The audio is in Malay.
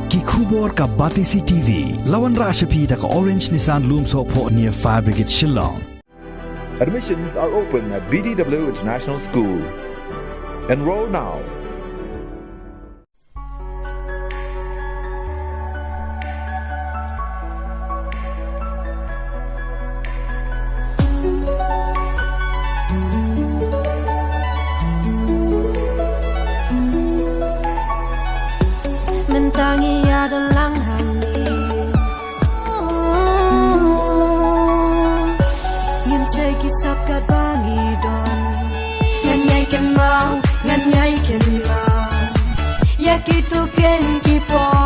ki khubor ka Batisi TV lawan rashapi da ka Orange Nissan Lumso pho near Fire Brigade Shillong. Admissions are open at BDW International School. Enroll now. Mentangi ada langhani Ngin say kisap ka bangi don Nganyay ken mau Ya kitu ken kipo